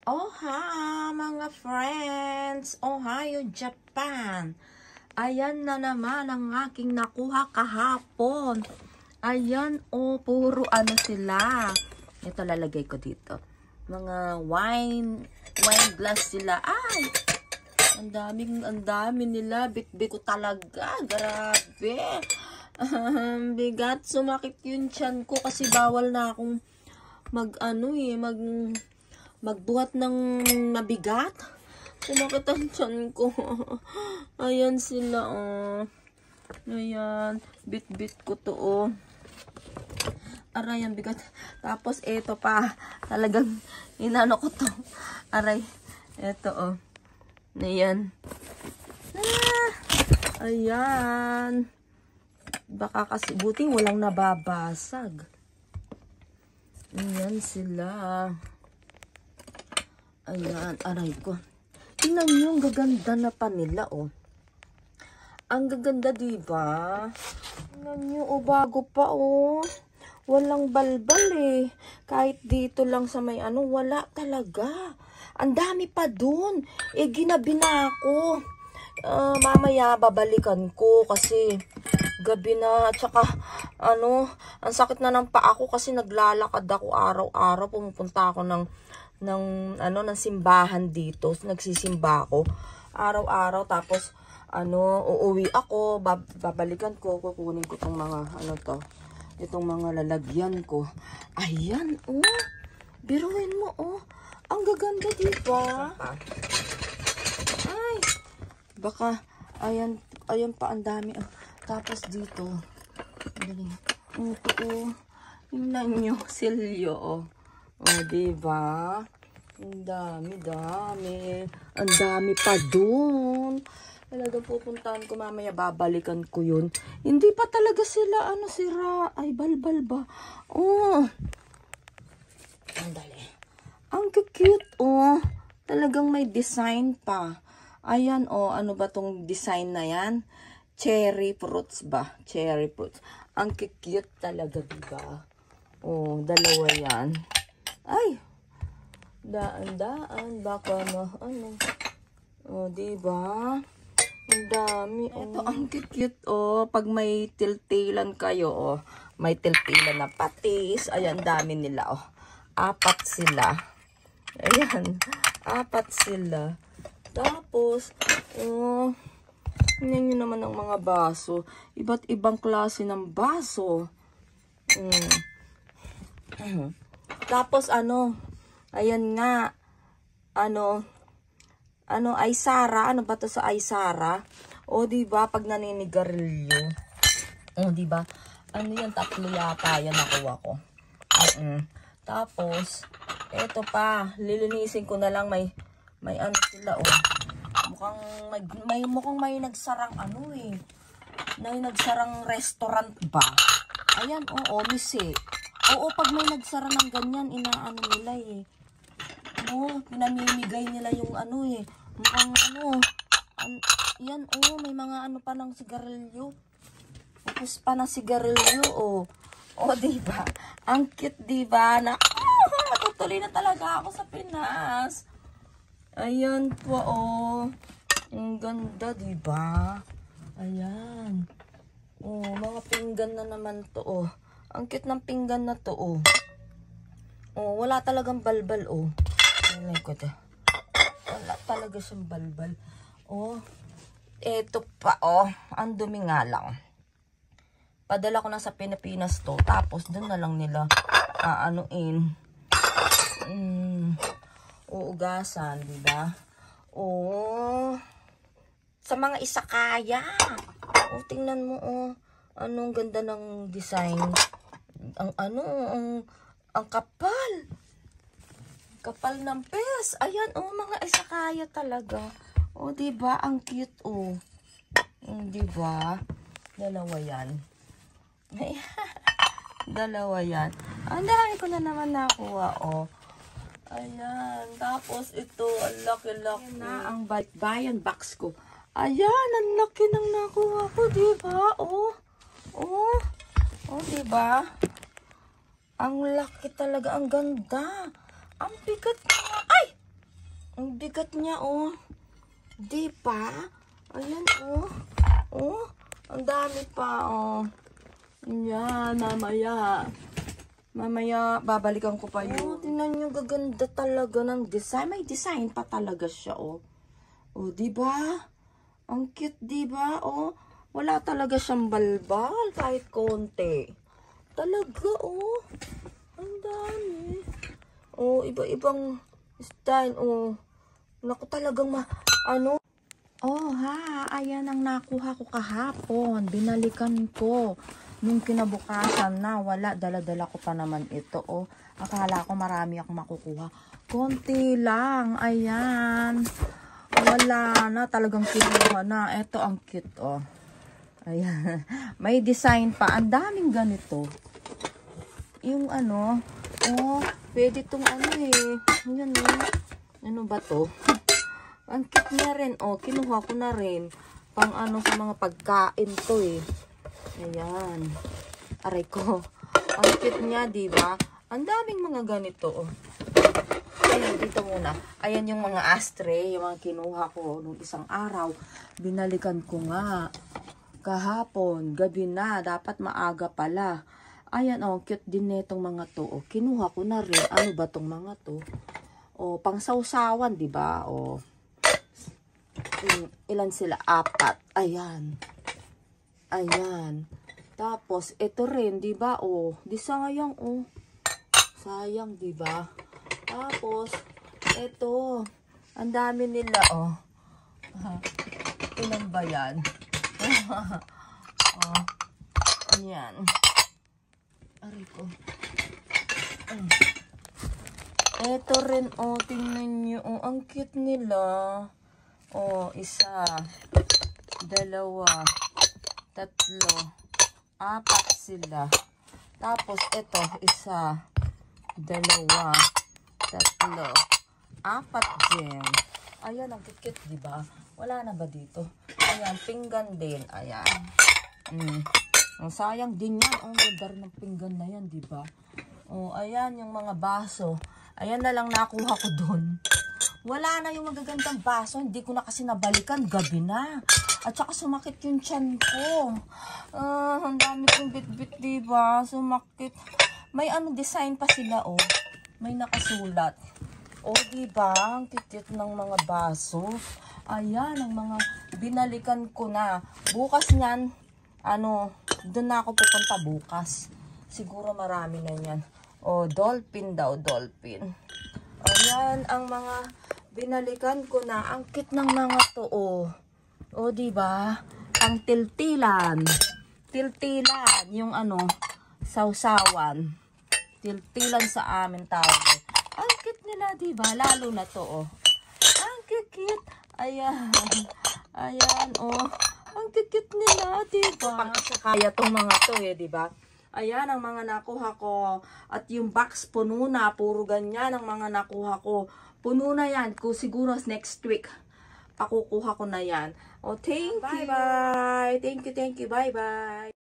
Oha, mga friends! Ohio, Japan! Ayan na naman ang aking nakuha kahapon. Ayan, puro ano sila. Ito lalagay ko dito. Mga wine glass sila. Ay! Ang dami nila. Bit-bit ko talaga. Grabe. Bigat. Sumakit yung tiyan ko kasi bawal na akong magbuhat ng mabigat. Sumakit ang tiyan ko. Ayan sila, Ayan. Bit-bit ko to, Aray, ang bigat. Tapos, eto pa. Talagang, inano ko to. Aray. Eto, Ayan. Ayan. Baka kasi, buting walang nababasag. Ayan sila. Ayan, aray ko. Tingnan nyo, ang gaganda na pa nila, Ang gaganda, diba? Tingnan nyo, bago pa, Walang balbal, Kahit dito lang sa may wala talaga. Ang dami pa dun. Ginabi na ako. Mamaya babalikan ko kasi gabi na. Tsaka, ang sakit na ng paa ko kasi naglalakad ako araw-araw. Pumupunta ako ng simbahan dito. Nagsisimba ako araw-araw. Tapos, uuwi ako. Babalikan ko. Kukunin ko itong mga, itong mga lalagyan ko. Ayan, biruin mo, Ang gaganda, diba? Ay, baka, ayan pa, ang dami, Tapos dito, ito, tingnan nyo, silyo, diba? Ang dami. Ang dami pa dun. Talagang pupuntahan ko mamaya, babalikan ko yun. Hindi pa talaga sila, sira. Ay, balbal ba? Andali. Ang cute, Talagang may design pa. Ayan, ano ba tong design na yan? Cherry fruits ba? Cherry fruits. Ang cute talaga, diba? Dalawa yan. Ay! Daan. Baka diba? Ang dami, Ito, ang cute, Pag may tiltilan kayo, May tiltilan na patis. Ayan, dami nila, 4 sila. Ayan, 4 sila. Tapos, tingnan nyo naman ang mga baso. Iba't ibang klase ng baso. Tapos, ayan nga, Aysara, ano ba to sa Aysara? Diba, pag naninigarilyo. Diba? Yan, 3 yata, yan nakuha ko. Tapos, eto pa, lilinisin ko na lang, may sila, mukhang may nagsarang, may nagsarang restaurant ba? Ayan, mise. Pag may nagsara ng ganyan, inaano nila, pinamimigay nila yung mukhang yan, may mga pa ng sigarilyo. Tapos pa ng sigarilyo, diba? Ang cute, diba? Matutuloy na talaga ako sa Pinas. Ayan po, ang ganda, diba? Ayan. Mga pinggan na naman to, Ang cute ng pinggan na to, wala talagang balbal, Wala talaga siyang balbal. Eto pa, ang dumi nga lang. Padala ko na sa Pilipinas to. Tapos, dun na lang nila, uugasan, diba? Sa mga isakaya. Tingnan mo, anong ganda ng design. Ang kapal. Kapal ng pes. Ayan, mga isakaya talaga. Diba? Ang cute, Diba? Dalawa yan. Dalawa yan. Ang dami ko na naman nakuha, Ayan. Tapos ito, ang laki-laki na ang bayan box ko. Ayan, ang laki ng nakuha ko, diba? Diba? Ang laki talaga, ang ganda. Ang bigat na. Ay! Ang bigat niya, oh. Di pa? Ayan, oh. Oh, ang dami pa, oh. Yan, mamaya. Mamaya, babalikan ko pa yun. Oh, tingnan nyo, gaganda talaga ng design. May design pa talaga siya, oh. Oh, di ba? Ang cute, di ba? Oh, wala talaga siyang balbal kahit konti. Talaga, oh. Ang dami. Oh, iba-ibang style, oh. Naku, talagang ano? Oh, ha. Ayan ang nakuha ko kahapon. Binalikan ko. Nung kinabukasan na, wala. Dala-dala ko pa naman ito, oh. Akala ko marami akong makukuha. Konti lang. Ayan. Wala na. Talagang kinuha na. Ito ang cute, oh. Ayan. May design pa. Ang daming ganito. Yung ano, oh, pwede itong ano eh. Yan eh. Ano ba to? Ang cute na rin. Oh, kinuha ko na rin. Pang ano sa mga pagkain to eh. Ayan. Aray ko. Ang cute niya, diba? Ang daming mga ganito, oh. Ayan, dito muna. Ayan yung mga ashtray, yung mga kinuha ko nung isang araw. Binalikan ko nga. Kahapon, gabi na. Dapat maaga pala. Ayan, oh, cute din netong mga to. Oh, kinuha ko na rin. Ano ba tong mga to? Oh, pang sausawan, diba? Oh. Ilan sila? 4. Ayan. Ayan. Tapos, ito rin, diba? Oh, di sayang, oh. Sayang, diba? Tapos, ito. Ang dami nila, oh. Ilan ba yan? Oh. Ayan. Aray ko. Ito rin, oh, tingnan nyo. Oh, ang cute nila. Oh, 1, 2, 3, 4 sila. Tapos, ito, 1, 2, 3, 4 din. Ayan, ang cute, diba? Wala na ba dito? Ayan, pinggan din. Ayan. Ang sayang din yan. Oh, ganda rin ng pinggan na yan, diba? Oh, ayan, yung mga baso. Ayan na lang nakuha ko doon. Wala na yung magagandang baso. Hindi ko na kasi nabalikan. Gabi na. At saka sumakit yung tiyan ko. Ang dami kong bit-bit, diba? Sumakit. May ano, design pa sila, oh. May nakasulat. Oh, diba? Ang cute ng mga baso. Ayan, ang mga binalikan ko na. Bukas niyan, ano, doon na ako pupunta bukas. Siguro marami na yan. Oh, dolphin daw, dolphin. Ayan, ang mga binalikan ko na. Ang cute ng mga to, oh. Oh, diba? Ang tiltilan. Tiltilan, yung ano, sausawan. Tiltilan sa amin tawag. Ang cute nila, diba? Lalo na to, oh. Ang cute. Ayan. Ayan, oh. Ang cute nila, diba? Kaya tong mga to, eh, diba? Ayan ang mga nakuha ko. At yung box puno na. Puro ganyan ang mga nakuha ko. Puno na yan. Kung siguro next week, pakukuha ko na yan. Oh, thank you. Bye-bye. Thank you. Bye-bye.